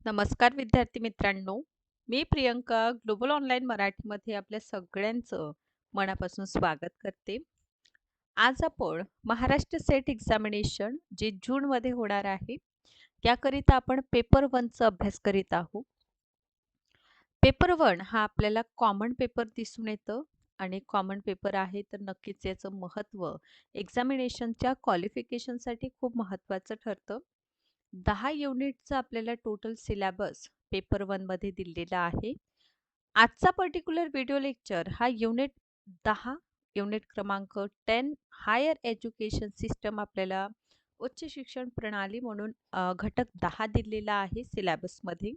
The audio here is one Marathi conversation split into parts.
नमस्कार विद्यार्थी मित्रांनो, मी प्रियंका ग्लोबल ऑनलाईन मराठीमध्ये आपल्या सगळ्यांचं मनापासून स्वागत करते. आज आपण महाराष्ट्र सेट एक्झामिनेशन जे जूनमध्ये होणार आहे, त्याकरिता आपण पेपर 1चा अभ्यास करीत आहोत. पेपर 1 हा आपल्याला कॉमन पेपर दिसून येतं आणि कॉमन पेपर आहे तर नक्कीच याचं महत्त्व एक्झामिनेशनच्या क्वालिफिकेशनसाठी खूप महत्त्वाचं ठरतं. 10 युनिटचा आपल्याला टोटल सिलेबस पेपर 1 मध्ये दिलेला आहे. आजचा पर्टिक्युलर व्हिडिओ लेक्चर हा युनिट 10 युनिट क्रमांक 10 हायर एज्युकेशन सिस्टम आपल्याला उच्च शिक्षण प्रणाली म्हणून घटक 10 दिलेला आहे सिलेबसमध्ये.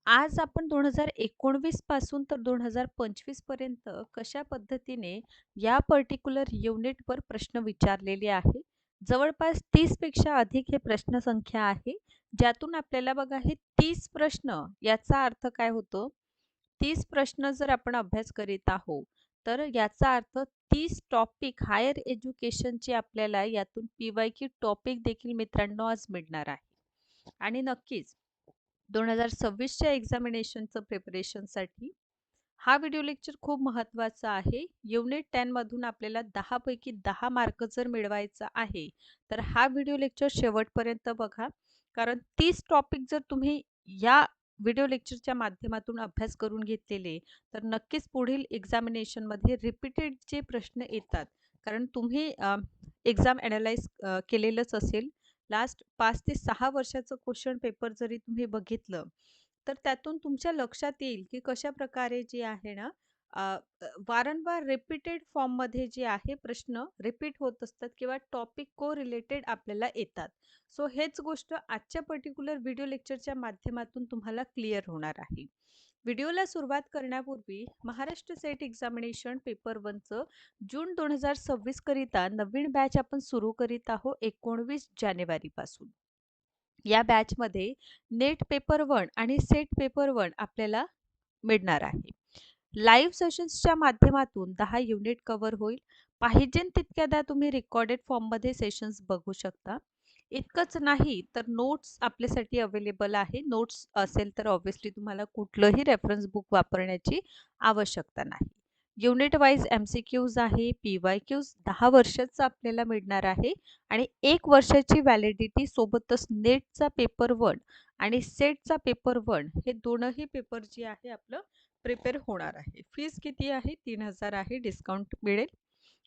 आज आपण 2019 पासून तर 2025 पर्यंत कशा पद्धतीने या पर्टिक्युलर युनिटवर प्रश्न विचारलेले आहे. जवळपास 30 पेक्षा अधिक हे प्रश्न संख्या आहे, ज्यातून आपल्याला बघा हे 30 प्रश्न याचा अर्थ काय होतो. 30 प्रश्न जर आपण अभ्यास करीत आहोत तर याचा अर्थ 30 टॉपिक हायर एज्युकेशनचे आपल्याला यातून PYQ टॉपिक देखील मित्रांनो आज मिळणार आहे. आणि नक्कीच 2026च्या एक्झामिनेशनचं प्रिपरेशनसाठी हा व्हिडिओ लेक्चर खूप महत्त्वाचा आहे. युनिट 10 मधून आपल्याला 10 पैकी 10 मार्क जर मिळवायचा आहे तर हा व्हिडिओ लेक्चर शेवटपर्यंत बघा, कारण 30 टॉपिक जर तुम्ही या व्हिडिओ लेक्चरच्या माध्यमातून अभ्यास करून घेतलेले तर नक्कीच पुढील एक्झामिनेशनमध्ये रिपीटेड जे प्रश्न येतात, कारण तुम्ही एक्झाम ॲनालाइज केलेलंच असेल. लास्ट 5 ते 6 वर्षाचं क्वेश्चन पेपर जरी तुम्ही बघितलं तर त्यातून तुमच्या लक्षात येईल की कशा प्रकारे जे आहे ना, अ, वारंवार रिपीटेड फॉर्ममध्ये जे आहे प्रश्न रिपीट होत असतात किंवा टॉपिक को रिलेटेड आपल्याला येतात. सो हेच गोष्ट आजच्या पर्टिक्युलर व्हिडिओ लेक्चरच्या माध्यमातून तुम्हाला क्लिअर होणार आहे. व्हिडिओला सुरुवात करण्यापूर्वी महाराष्ट्र सेट एक्झामिनेशन पेपर 1चं जून 2026 करिता नवीन बॅच आपण सुरू करीत आहोत 19 जानेवारीपासून. या बॅचमध्ये नेट पेपर 1 आणि सेट पेपर 1 आपल्याला मिळणार आहे. लाईव्ह सेशन्सच्या माध्यमातून 10 युनिट कव्हर होईल. पाहिजे तितक्यादा तुम्ही रेकॉर्डेड फॉर्ममध्ये सेशन्स बघू शकता. इतकंच नाही तर नोट्स आपल्यासाठी अवेलेबल आहे. नोट्स असेल तर ऑब्व्हियसली तुम्हाला कुठलंही रेफरन्स बुक वापरण्याची आवश्यकता नाही. युनिट वाईज MCQज आहे, PYQज 10 वर्षाचं आपल्याला मिळणार आहे आणि 1 वर्षाची व्हॅलिडिटी सोबतच नेटचा पेपर 1 आणि सेटचा पेपर 1 हे दोनही पेपर जे आहे आपलं प्रिपेअर होणार आहे. फीस किती आहे? 3000 आहे. डिस्काउंट मिळेल.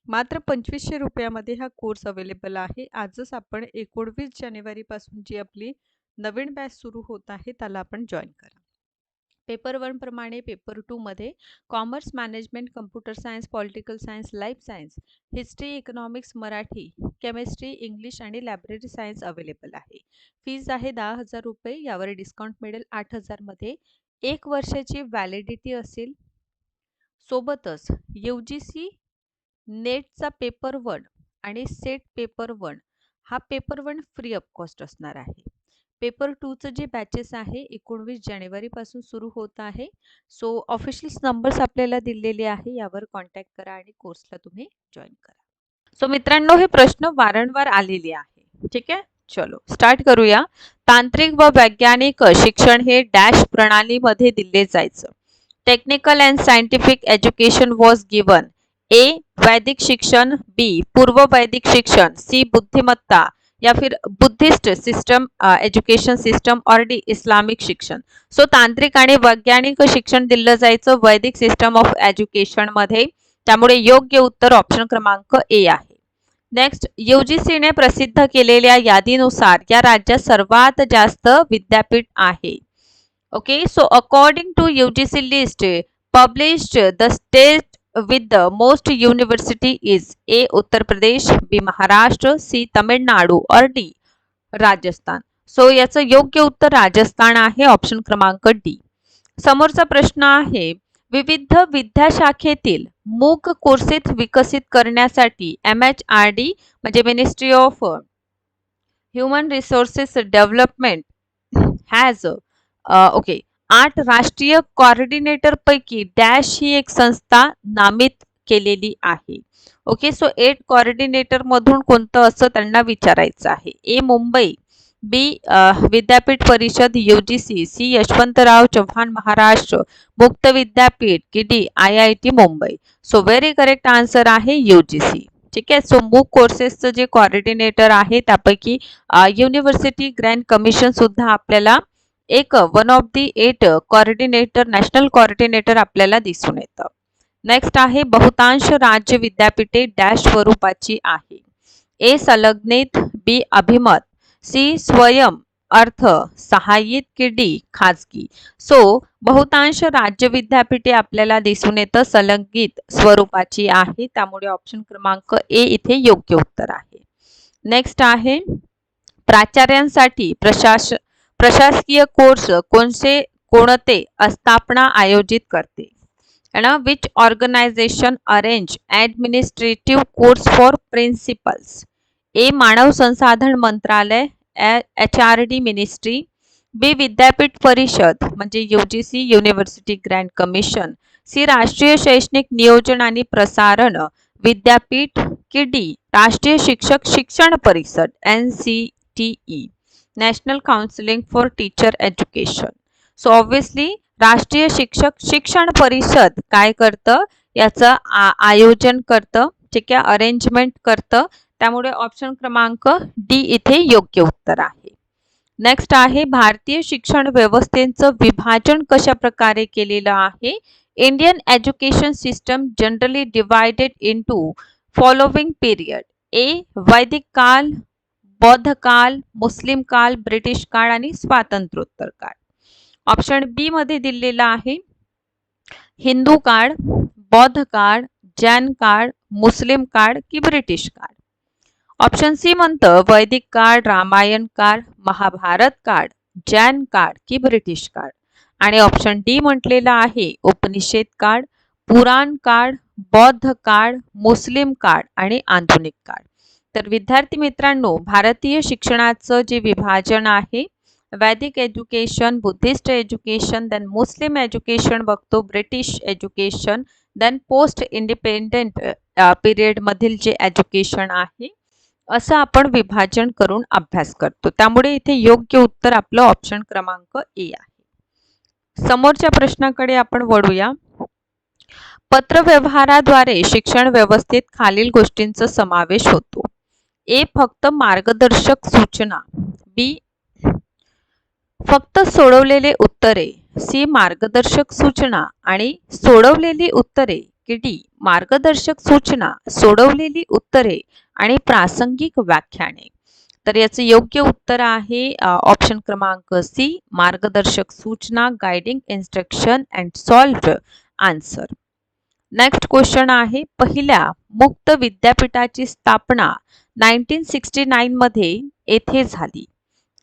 मात्र 2500 रुपयामध्ये हा कोर्स अवेलेबल आहे. आजच आपण 19 जानेवारीपासून जी आपली नवीन बॅच सुरू होत आहे त्याला आपण जॉईन करा. पेपर 1 प्रमाणे पेपर 2 मध्ये commerce, management, computer science, political science, life science, history, economics, Marathi, chemistry, English आणि लायब्ररी सायन्स अवेलेबल आहे. फीज आहे 10,000 रुपये. यावर डिस्काउंट मिळेल 8,000 मध्ये. 1 वर्षाची व्हॅलिडिटी असेल. सोबतच UGC नेटचा पेपर 1 आणि सेट पेपर 1 हा पेपर 1 फ्री ऑफ कॉस्ट असणार आहे. पेपर 2चं जे बॅचेस आहे 19 जानेवारीपासून सुरू होत आहे. सो ऑफिशियल नंबर्स आपल्याला दिलेले आहे, यावर कॉन्टॅक्ट करा आणि कोर्सला तुम्ही जॉईन करा. सो मित्रांनो, हे प्रश्न वारंवार आलेले आहे. ठीक आहे, चलो स्टार्ट करूया. तांत्रिक व वैज्ञानिक शिक्षण हे डॅश प्रणालीमध्ये दिले जायचं. Technical and scientific education was given. A वैदिक शिक्षण, बी पूर्व वैदिक शिक्षण, सी बुद्धिमत्ता या फिर बुद्धिस्ट सिस्टम एज्युकेशन सिस्टम और डी इस्लामिक शिक्षण. सो तांत्रिक आणि वैज्ञानिक शिक्षण दिलं जायचं वैदिक सिस्टम ऑफ एज्युकेशन मध्ये, त्यामुळे योग्य उत्तर ऑप्शन क्रमांक ए आहे. नेक्स्ट, UGCने प्रसिद्ध केलेल्या यादीनुसार या राज्यात सर्वात जास्त विद्यापीठ आहे. Okay, so according to UGC list published the state with the most university is A Uttar Pradesh, B Maharashtra, C Tamil Nadu और D राजस्थान. सो याचं योग्य उत्तर राजस्थान आहे, ऑप्शन क्रमांक डी. समोरचा प्रश्न आहे, विविध विद्याशाखेतील मूक कोर्सेस विकसित करण्यासाठी MHRD म्हणजे ministry of human resources development has okay 8 राष्ट्रीय कोऑर्डिनेटर पैकी डॅश ही एक संस्था नामित केलेली आहे. ओके, सो 8 कोऑर्डिनेटर मधून कोणतं असं त्यांना विचारायचं आहे. ए मुंबई, बी विद्यापीठ परिषद UGC, सी यशवंतराव चव्हाण महाराष्ट्र मुक्त विद्यापीठ की D IIT Mumbai. So very correct answer आहे UGC. ठीक आहे. सो मूक कोर्सेसचं जे कॉर्डिनेटर आहे त्यापैकी युनिव्हर्सिटी ग्रँड कमिशन सुद्धा आपल्याला एक one of the 8 coordinator national coordinator आपल्याला दिसून येतं. नेक्स्ट आहे बहुतांश राज्य विद्यापीठे डॅश स्वरूपाची आहे. ए संलग्नित, बी अभिमत, सी स्वयं अर्थ सहाय्यित की डी खाजगी. सो बहुतांश राज्य विद्यापीठे आपल्याला दिसून येतं संलग्नित स्वरूपाची आहे, त्यामुळे ऑप्शन क्रमांक ए इथे योग्य उत्तर आहे. नेक्स्ट आहे प्राचार्यांसाठी प्रशासकीय कोर्स कोणते स्थापना आयोजित करते. Which organisation arrange administrative course for principals. A मानव संसाधन मंत्रालय HRD मिनिस्ट्री, बी विद्यापीठ परिषद म्हणजे UGC university grand commission, C राष्ट्रीय शैक्षणिक नियोजन आणि प्रसारण विद्यापीठ की डी राष्ट्रीय शिक्षक शिक्षण परिषद NCTE national counselling for teacher education. So obviously राष्ट्रीय शिक्षक शिक्षण परिषद काय करतं, याचं आयोजन करतं. ठीक आहे, अरेंजमेंट करतं, त्यामुळे ऑप्शन क्रमांक डी इथे योग्य उत्तर आहे. नेक्स्ट आहे भारतीय शिक्षण व्यवस्थेचं विभाजन कशा प्रकारे केलेलं आहे. Indian education system generally divided into following period. A वैदिक काल, बौद्ध काल, मुस्लिम काल, ब्रिटिश काळ आणि स्वातंत्र्योत्तर काळ. ऑप्शन बी मध्ये दिलेला आहे हिंदू काळ, बौद्ध काळ, जैन काळ, मुस्लिम काळ की ब्रिटिश काळ. ऑप्शन सी म्हणतं वैदिक काळ, रामायण काळ, महाभारत काळ, जैन काळ की ब्रिटिश काळ. आणि ऑप्शन डी म्हटलेला आहे उपनिषद काळ, पुराण काळ, बौद्ध काळ, मुस्लिम काळ आणि आधुनिक काळ. तर विद्यार्थी मित्रांनो, भारतीय शिक्षणाचं जे विभाजन आहे Vedic education, Buddhist education, then Muslim education बघतो, British education, then post independent period मधील जे एज्युकेशन आहे, असं आपण विभाजन करून अभ्यास करतो. त्यामुळे इथे योग्य उत्तर आपलं ऑप्शन क्रमांक ए आहे. समोरच्या प्रश्नाकडे आपण वळूया. पत्रव्यवहाराद्वारे शिक्षण व्यवस्थेत खालील गोष्टींचा समावेश होतो. ए फक्त मार्गदर्शक सूचना, बी फक्त सोडवलेले उत्तरे, सी मार्गदर्शक सूचना आणि सोडवलेली उत्तरे की डी मार्गदर्शक सूचना, सोडवलेली उत्तरे आणि प्रासंगिक व्याख्याने. तर याचं योग्य उत्तर आहे ऑप्शन क्रमांक सी मार्गदर्शक सूचना, guiding instruction and solved answer. Next question आहे पहिल्या मुक्त विद्यापीठाची स्थापना 1969 मध्ये येथे झाली.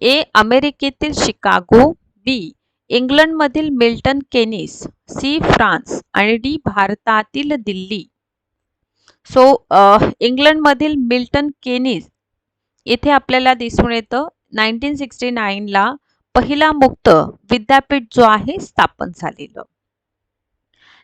ए अमेरिकेतील शिकागो, बी इंग्लंडमधील मिल्टन केनीस, सी फ्रान्स आणि डी भारतातील दिल्ली. सो इंग्लंडमधील मिल्टन केनीस इथे आपल्याला दिसून येतं 1969 ला पहिला मुक्त विद्यापीठ जो आहे स्थापन झालेलं.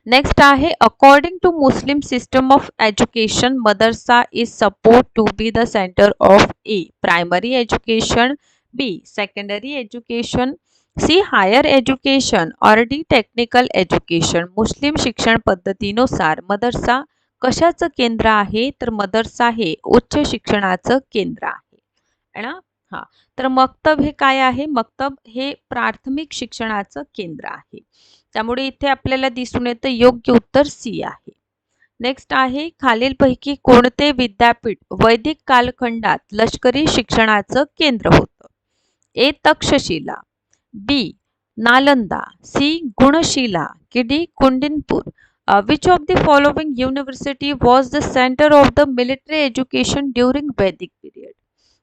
नेक्स्ट आहे according to Muslim system of education madrasa is suppose to be the centre of A primary education, B secondary education, C higher education और डी टेक्निकल एज्युकेशन. मुस्लिम शिक्षण पद्धतीनुसार मदरसा कशाचं केंद्र आहे, तर मदरसा हे उच्च शिक्षणाचं केंद्र आहे ना. हा, तर मक्तब हे काय आहे, मक्तब हे प्राथमिक शिक्षणाचं केंद्र आहे. त्यामुळे इथे आपल्याला दिसून येतं योग्य उत्तर सी आहे. नेक्स्ट आहे खालीलपैकी कोणते विद्यापीठ वैदिक कालखंडात लष्करी शिक्षणाचं केंद्र होतं. A Takshashila, B Nalanda, C Gunashila की D Kundinpur. Which of the following university was the centre of the military education during Vedic period.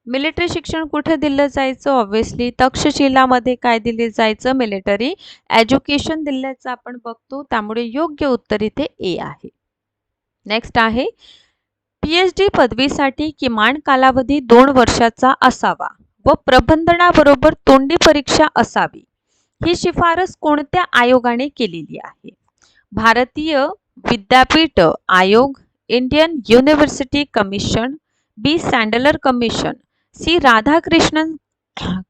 Military शिक्षण कुठे दिलं जायचं, ऑब्विसली तक्षशिलामध्ये काय दिले जायचं, मिलिटरी एज्युकेशन दिल्याचं आपण बघतो. त्यामुळे योग्य उत्तर इथे ए आहे. नेक्स्ट आहे PhD पदवीसाठी किमान कालावधी 2 वर्षाचा असावा व प्रबंधनाबरोबर तोंडी परीक्षा असावी, ही शिफारस कोणत्या आयोगाने केलेली आहे. भारतीय विद्यापीठ आयोग, Indian university commission, B Sadler commission, C Radhakrishnan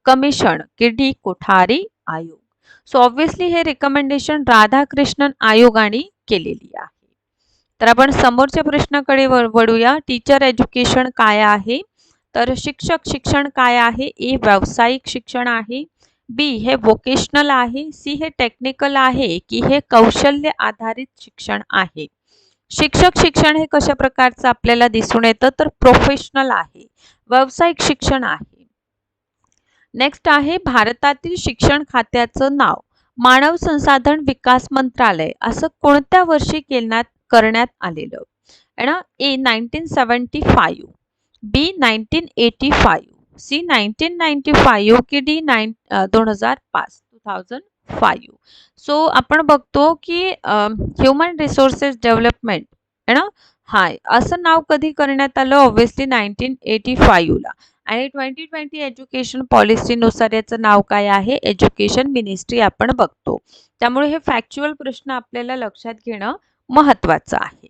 commission की डी कोठारी आयोग. सो ऑब्विसली हे रिकमेंडेशन राधाकृष्णन आयोगाने केलेली आहे. तर आपण समोरच्या प्रश्नाकडे वळूया. टीचर एज्युकेशन काय आहे? तर शिक्षक शिक्षण काय आहे? ए व्यावसायिक शिक्षण आहे, बी हे वोकेशनल आहे, सी हे टेक्निकल आहे की हे कौशल्य आधारित शिक्षण आहे. शिक्षक शिक्षण हे कशा प्रकारचं आपल्याला दिसून येतं? तर प्रोफेशनल आहे, व्यावसायिक शिक्षण आहे. नेक्स्ट आहे भारतातील शिक्षण खात्याचं नाव मानव संसाधन विकास मंत्रालय असं कोणत्या वर्षी करण्यात आलेलं? ना ए 1975, बी 1985, सी 1995 की डी 2005. सो आपण बघतो की ह्युमन रिसोर्सेस डेव्हलपमेंट आहे ना, हाय असं नाव कधी करण्यात आलं? ऑब्विसली 1985 ला. आणि 2020 एज्युकेशन पॉलिसीनुसार याचं नाव काय आहे? एज्युकेशन मिनिस्ट्री आपण बघतो. त्यामुळे हे फॅक्च्युअल प्रश्न आपल्याला लक्षात घेणं महत्त्वाचं आहे.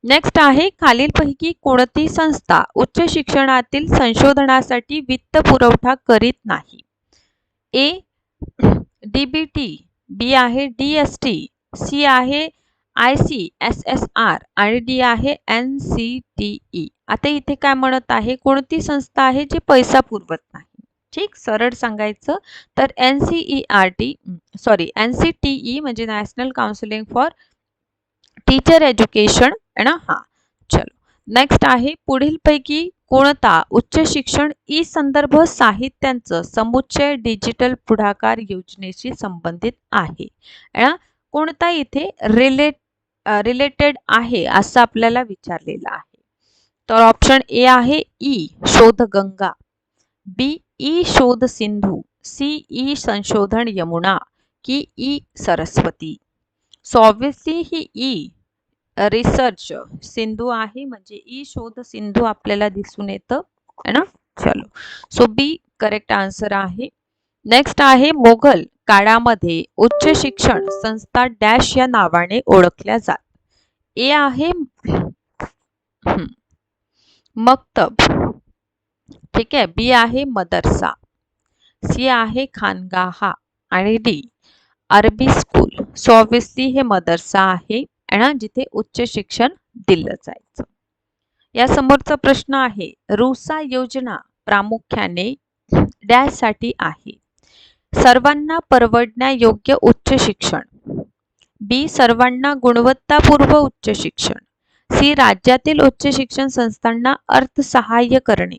नेक्स्ट आहे खालीलपैकी कोणती संस्था उच्च शिक्षणातील संशोधनासाठी वित्त पुरवठा करीत नाही? ए डीबीटी, बी आहे डीएसटी, सी आहे ICSSR आणि डी आहे NCTE. आता इथे काय म्हणत आहे? कोणती संस्था आहे जी पैसा पुरवत नाही? ठीक, सरळ सांगायचं तर NCTE म्हणजे national counselling for teacher education आहे ना. हा, चलो नेक्स्ट आहे पुढीलपैकी कोणता उच्च शिक्षण ई संदर्भ साहित्यांचं समुच्चय डिजिटल पुढाकार योजनेशी संबंधित आहे? कोणता इथे रिलेटेड आहे असं आपल्याला विचारलेलं आहे. तर ऑप्शन ए आहे ई शोध गंगा, बी ई शोध सिंधू, सी ई संशोधन यमुना की ई सरस्वती. सो ऑब्विसली ही ई रिसर्च सिंधू आहे, म्हणजे ई शोध सिंधू आपल्याला दिसून येतं है ना. चलो, सो बी करेक्ट आन्सर आहे. नेक्स्ट आहे मोघल काळामध्ये उच्च शिक्षण संस्था डॅश या नावाने ओळखल्या जात? ए आहे मक्तब, ठीक आहे, बी आहे मदरसा, सी आहे खानगाहा आणि डी अरबी स्कूल. सो ऑब्विसली हे मदरसा आहे ना, जिथे उच्च शिक्षण दिलं जायचं. या समोरचा प्रश्न आहे रुसा योजना प्रामुख्याने डॅश साठी आहे? सर्वांना परवडण्यायोग्य उच्च शिक्षण, बी सर्वांना गुणवत्तापूर्ण उच्च शिक्षण, सी राज्यातील उच्च शिक्षण संस्थांना अर्थसहाय्य करणे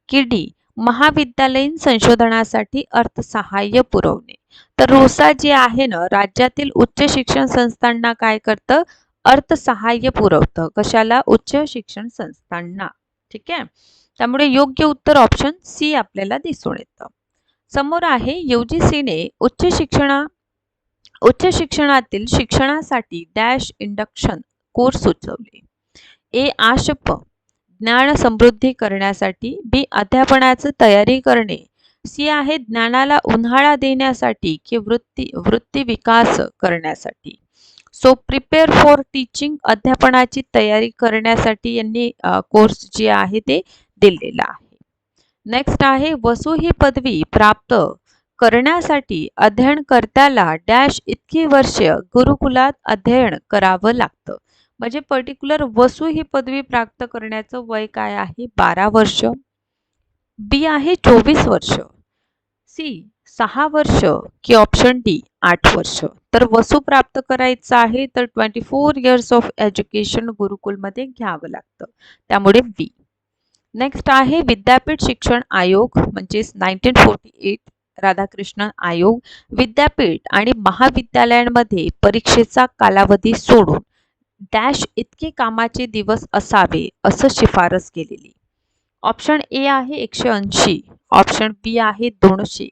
की डी महाविद्यालयीन संशोधनासाठी अर्थसहाय्य पुरवणे. तर रुसा जे आहे ना, राज्यातील उच्च शिक्षण संस्थांना काय करतं? अर्थसहाय्य पुरवतं. कशाला? उच्च शिक्षण संस्थांना. ठीक आहे, त्यामुळे योग्य उत्तर ऑप्शन सी आपल्याला दिसून येतं. समोर आहे UGCने उच्च शिक्षणातील शिक्षणासाठी डॅश इंडक्शन कोर्स सुचवले? ए आशप ज्ञान समृद्धी करण्यासाठी, बी अध्यापनाची तयारी करणे, सी आहे ज्ञानाला उन्हाळा देण्यासाठी की वृत्ती विकास करण्यासाठी. सो प्रिपेअर फॉर टीचिंग अध्यापनाची तयारी करण्यासाठी यांनी कोर्स जे आहे ते दिलेला आहे. नेक्स्ट आहे वसु ही पदवी प्राप्त करण्यासाठी अध्ययनकर्त्याला डॅश इतकी वर्ष गुरुकुलात अध्ययन करावं लागतं? म्हणजे पर्टिक्युलर वसु ही पदवी प्राप्त करण्याचं वय काय आहे? 12 वर्ष, बी आहे 24 वर्ष, सी 6 वर्ष की ऑप्शन डी 8 वर्ष. तर वसु प्राप्त करायचं आहे तर 24 इयर्स ऑफ एज्युकेशन गुरुकुलमध्ये घ्यावं लागतं, त्यामुळे बी. नेक्स्ट आहे विद्यापीठ शिक्षण आयोग म्हणजेच 1948 राधाकृष्णन आयोग विद्यापीठ आणि महाविद्यालयांमध्ये परीक्षेचा कालावधी सोडून डॅश इतके कामाचे दिवस असावे असं शिफारस केलेली? ऑप्शन ए आहे 180, ऑप्शन बी आहे 200,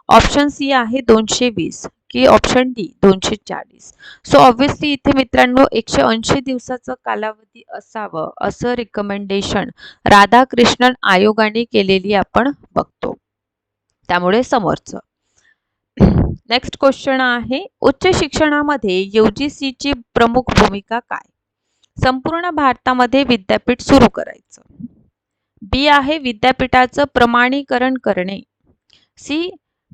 ऑप्शन सी आहे 220 की ऑप्शन डी 240. सो ऑब्विसली इथे मित्रांनो 180 दिवसाचा कालावधी असावं असं रिकमेंडेशन राधाकृष्णन आयोगाने केलेली आपण बघतो, त्यामुळे समोरचं. नेक्स्ट क्वेश्चन आहे उच्च शिक्षणामध्ये UGCची प्रमुख भूमिका काय? संपूर्ण भारतामध्ये विद्यापीठ सुरू करायचं, बी आहे विद्यापीठाचं प्रमाणीकरण करणे, सी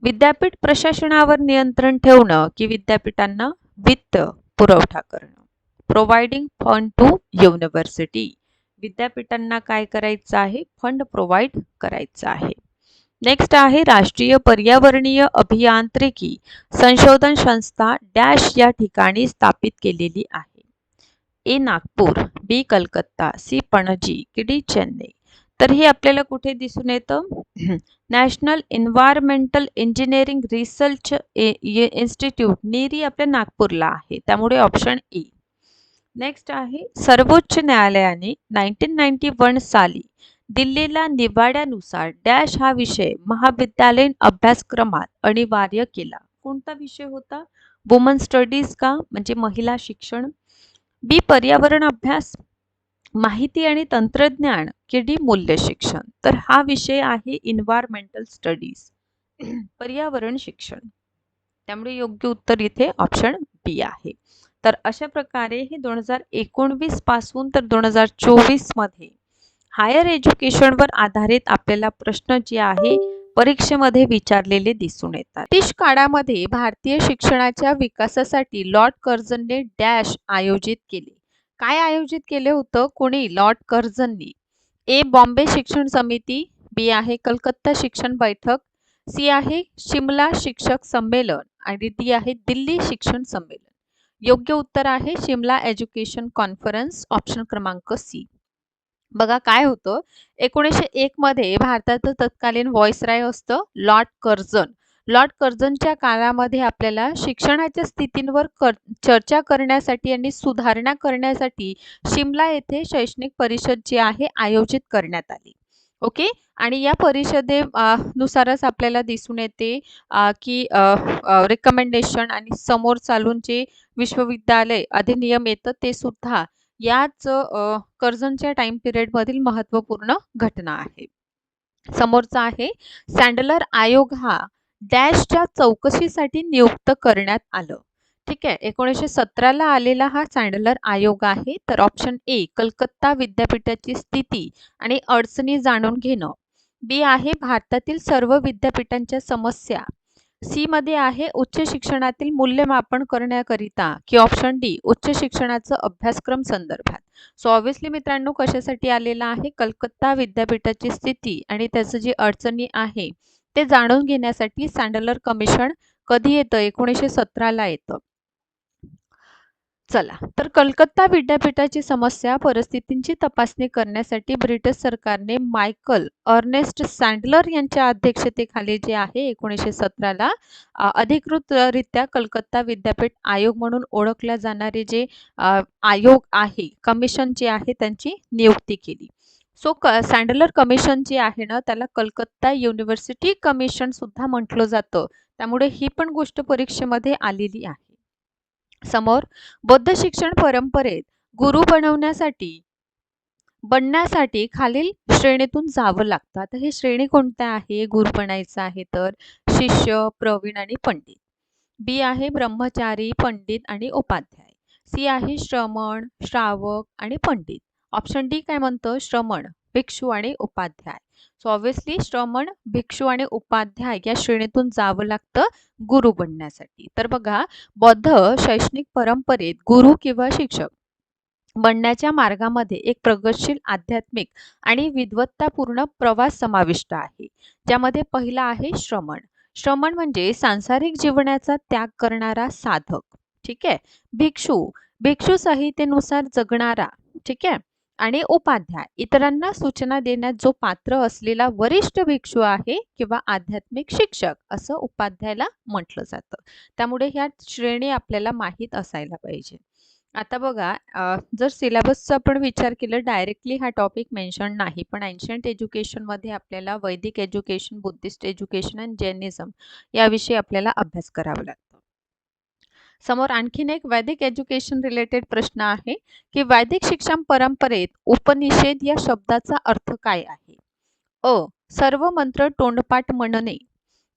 विद्यापीठ प्रशासनावर नियंत्रण ठेवणं की विद्यापीठांना वित्त पुरवठा करणं. Providing fund to university. विद्यापीठांना काय करायचं आहे? फंड प्रोव्हाइड करायचं आहे. नेक्स्ट आहे राष्ट्रीय पर्यावरणीय अभियांत्रिकी संशोधन संस्था डॅश या ठिकाणी स्थापित केलेली आहे. ए नागपूर, बी कलकत्ता, सी पणजी की डी चेन्नई. तर हे आपल्याला कुठे दिसून येतं? National environmental engineering research institute NEERI आपल्या नागपूरला आहे, त्यामुळे ऑप्शन ए. नेक्स्ट आहे सर्वोच्च न्यायालयाने 1991 साली दिल्लीला निवाड्यानुसार डॅश हा विषय महाविद्यालयीन अभ्यासक्रमात अनिवार्य केला. कोणता विषय होता? वुमन स्टडीज का, म्हणजे महिला शिक्षण. बी पर्यावरण अभ्यास, माहिती आणि तंत्रज्ञान की डी मूल्य शिक्षण. तर हा विषय आहे इन्व्हायरमेंटल स्टडीज, पर्यावरण शिक्षण. त्यामुळे योग्य उत्तर इथे ऑप्शन बी आहे. तर अशा प्रकारे हे 2019 पासून तर 2024 मध्ये हायर एज्युकेशनवर आधारित आपल्याला प्रश्न जे आहे परीक्षेमध्ये विचारलेले दिसून येतात. ब्रिटिश काळामध्ये भारतीय शिक्षणाच्या विकासासाठी लॉर्ड कर्झनने डॅश आयोजित केले. काय आयोजित केले होतं? कोणी? लॉर्ड कर्झननी. ए बॉम्बे शिक्षण समिती, बी आहे कलकत्ता शिक्षण बैठक, सी आहे शिमला शिक्षक संमेलन आणि डी आहे दिल्ली शिक्षण संमेलन. योग्य उत्तर आहे शिमला एज्युकेशन कॉन्फरन्स, ऑप्शन क्रमांक सी. बघा काय होतं, 1901 मध्ये भारताचं तत्कालीन व्हॉइसरॉय असतं लॉर्ड कर्झन. लॉर्ड कर्झनच्या काळामध्ये आपल्याला शिक्षणाच्या स्थितींवर चर्चा करण्यासाठी आणि सुधारणा करण्यासाठी शिमला येथे शैक्षणिक परिषद जी आहे आयोजित करण्यात आली. ओके. आणि या परिषदे नुसारच आपल्याला दिसून येते की रिकमेंडेशन आणि समोर चालून जे विश्वविद्यालय अधिनियम येतं ते सुद्धा याच कर्झनच्या टाइम पिरियडमधील महत्त्वपूर्ण घटना आहे. समोरचा आहे सँडलर आयोग हा डॅशच्या चौकशीसाठी नियुक्त करण्यात आलं. ठीक आहे, 1917 आलेला हा सँडलर आयोग आहे. तर ऑप्शन ए कलकत्ता विद्यापीठाची स्थिती आणि अडचणी जाणून घेणं, बी आहे भारतातील सर्व विद्यापीठांच्या समस्या, सी मध्ये आहे उच्च शिक्षणातील मूल्यमापन करण्याकरिता की ऑप्शन डी उच्च शिक्षणाचं अभ्यासक्रम संदर्भात. सो ऑब्व्हियसली मित्रांनो कशासाठी आलेला आहे? कलकत्ता विद्यापीठाची स्थिती आणि त्याचं जी अडचणी आहे ते जाणून घेण्यासाठी सँडलर कमिशन कधी येतं? 1917 येतं. चला, तर कलकत्ता विद्यापीठाची समस्या परिस्थितींची तपासणी करण्यासाठी ब्रिटिश सरकारने मायकल अर्नेस्ट सँडलर यांच्या अध्यक्षतेखाली जे आहे 1917 अधिकृतरित्या कलकत्ता विद्यापीठ आयोग म्हणून ओळखल्या जाणारे जे आयोग आहे, कमिशन जे आहे त्यांची नियुक्ती केली. सो सँडलर कमिशन जे आहे ना त्याला कलकत्ता युनिव्हर्सिटी कमिशन सुद्धा म्हटलं जातं. त्यामुळे ही पण गोष्ट परीक्षेमध्ये आलेली आहे. समोर बौद्ध शिक्षण परंपरेत गुरु बनण्यासाठी खालील श्रेणीतून जावं लागतं. आता हे श्रेणी कोणत्या आहे गुरु बनायचं आहे? तर शिष्य, प्रवीण आणि पंडित. बी आहे ब्रह्मचारी, पंडित आणि उपाध्याय. सी आहे श्रमण, श्रावक आणि पंडित. ऑप्शन डी काय म्हणतं? श्रमण, भिक्षू आणि उपाध्याय. सो ऑब्व्हियसली श्रमण, भिक्षू आणि उपाध्याय या श्रेणीतून जावं लागतं गुरु बनण्यासाठी. तर बघा बौद्ध शैक्षणिक परंपरेत गुरु किंवा शिक्षक बनण्याच्या मार्गामध्ये एक प्रगतशील आध्यात्मिक आणि विद्वत्तापूर्ण प्रवास समाविष्ट आहे, ज्यामध्ये पहिला आहे श्रमण. श्रमण म्हणजे सांसारिक जीवनाचा त्याग करणारा साधक. ठीक आहे. भिक्षू संहितेनुसार जगणारा. ठीक आहे. आणि उपाध्याय इतरांना सूचना देण्यात जो पात्र असलेला वरिष्ठ भिक्षू आहे किंवा आध्यात्मिक शिक्षक असं उपाध्यायाला म्हटलं जातं. त्यामुळे ह्या श्रेणी आपल्याला माहीत असायला पाहिजे. आता बघा जर सिलेबसचा आपण विचार केला डायरेक्टली हा टॉपिक मेन्शन नाही, पण एन्शियंट एज्युकेशनमध्ये आपल्याला वैदिक एज्युकेशन, बुद्धिस्ट एज्युकेशन आणि जैनिझम याविषयी आपल्याला अभ्यास करावा लागतो. समोर आणखीन एक वैदिक एज्युकेशन रिलेटेड प्रश्न आहे की वैदिक शिक्षण परंपरेत उपनिषेद या शब्दाचा अर्थ काय आहे? अ सर्व मंत्र तोंडपाठ म्हणणे,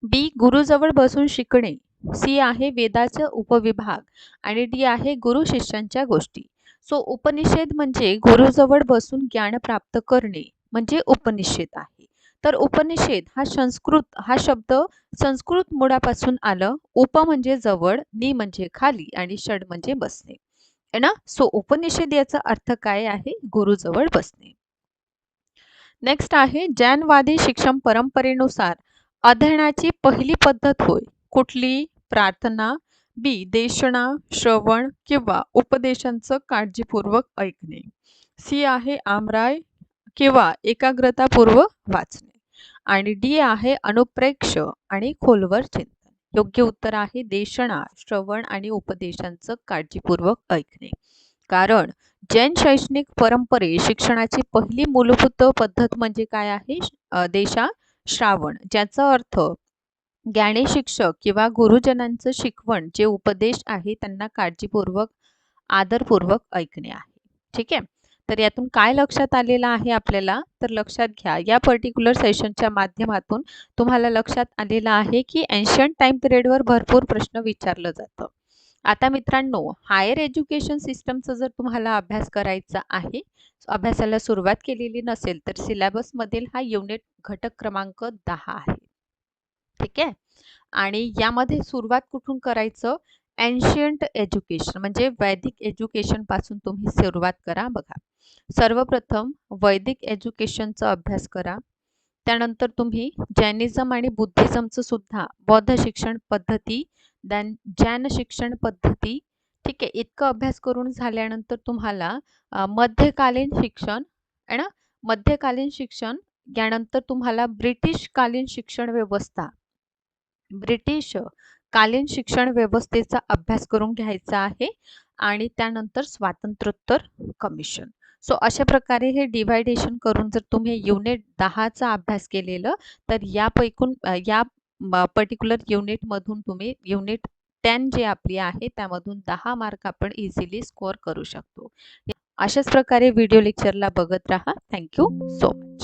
बी गुरुजवळ बसून शिकणे, सी आहे वेदाचा उपविभाग आणि डी आहे गुरु शिष्यांच्या गोष्टी. सो उपनिषेद म्हणजे गुरुजवळ बसून ज्ञान प्राप्त करणे म्हणजे उपनिषेद आहे. तर उपनिषेध हा शब्द संस्कृत मुळापासून आलं. उप म्हणजे जवळ, नि म्हणजे खाली आणि षड म्हणजे बसणे आहे ना. सो उपनिषेध याचा अर्थ काय आहे? गुरुजवळ बसणे. नेक्स्ट आहे जैनवादी शिक्षण परंपरेनुसार अध्ययनाची पहिली पद्धत होय. कुठली? प्रार्थना, बी देशना, श्रवण किंवा उपदेशांचं काळजीपूर्वक ऐकणे, सी आहे आमराय किंवा एकाग्रतापूर्वक वाचणे आणि डी आहे अनुप्रेक्ष आणि खोलवर चिंतन. योग्य उत्तर आहे देशना, श्रवण आणि उपदेशांचं काळजीपूर्वक ऐकणे. कारण जैन शैक्षणिक परंपरे शिक्षणाची पहिली मूलभूत पद्धत म्हणजे काय आहे? श्रावण, ज्याचा अर्थ ज्ञानी शिक्षक किंवा गुरुजनांचं शिकवण जे उपदेश आहे त्यांना काळजीपूर्वक आदरपूर्वक ऐकणे आहे. ठीक आहे. तर यातून काय लक्षात आलेलं आहे आपल्याला? तर लक्षात घ्या, या पर्टिक्युलर सेशनच्या माध्यमातून तुम्हाला लक्षात आलेलं आहे की एन्शियंट टाइम पिरियडवर भरपूर प्रश्न विचारलं जातं. आता मित्रांनो, हायर एज्युकेशन सिस्टमचा जर तुम्हाला अभ्यास करायचा आहे, अभ्यासाला सुरुवात केलेली नसेल तर सिलेबसमधील हा युनिट घटक क्रमांक 10 आहे. ठीक आहे. आणि यामध्ये सुरुवात कुठून करायचं? एन्शियंट एज्युकेशन म्हणजे वैदिक एज्युकेशन पासून तुम्ही सुरुवात करा. बघा, सर्वप्रथम वैदिक एज्युकेशनचा अभ्यास करा. त्यानंतर तुम्ही जैनिझम आणि बुद्धिझमचं सुद्धा बौद्ध शिक्षण पद्धती, जैन शिक्षण पद्धती, ठीक आहे, इतकं अभ्यास करून झाल्यानंतर तुम्हाला मध्यकालीन शिक्षण आहे ना, मध्यकालीन शिक्षण यानंतर तुम्हाला ब्रिटिश कालीन शिक्षण व्यवस्था, ब्रिटिश कालीन शिक्षण व्यवस्थेचा अभ्यास करून घ्यायचा आहे आणि त्यानंतर स्वातंत्र्योत्तर कमिशन. सो अशा प्रकारे हे डिवायडेशन करून जर तुम्ही युनिट 10चा अभ्यास केलेलं तर यापैकून या पर्टिक्युलर युनिटमधून तुम्ही युनिट 10 जी आपली आहे त्यामधून 10 मार्क आपण इझिली स्कोअर करू शकतो. अशाच प्रकारे व्हिडिओ लेक्चरला बघत राहा. Thank you so much.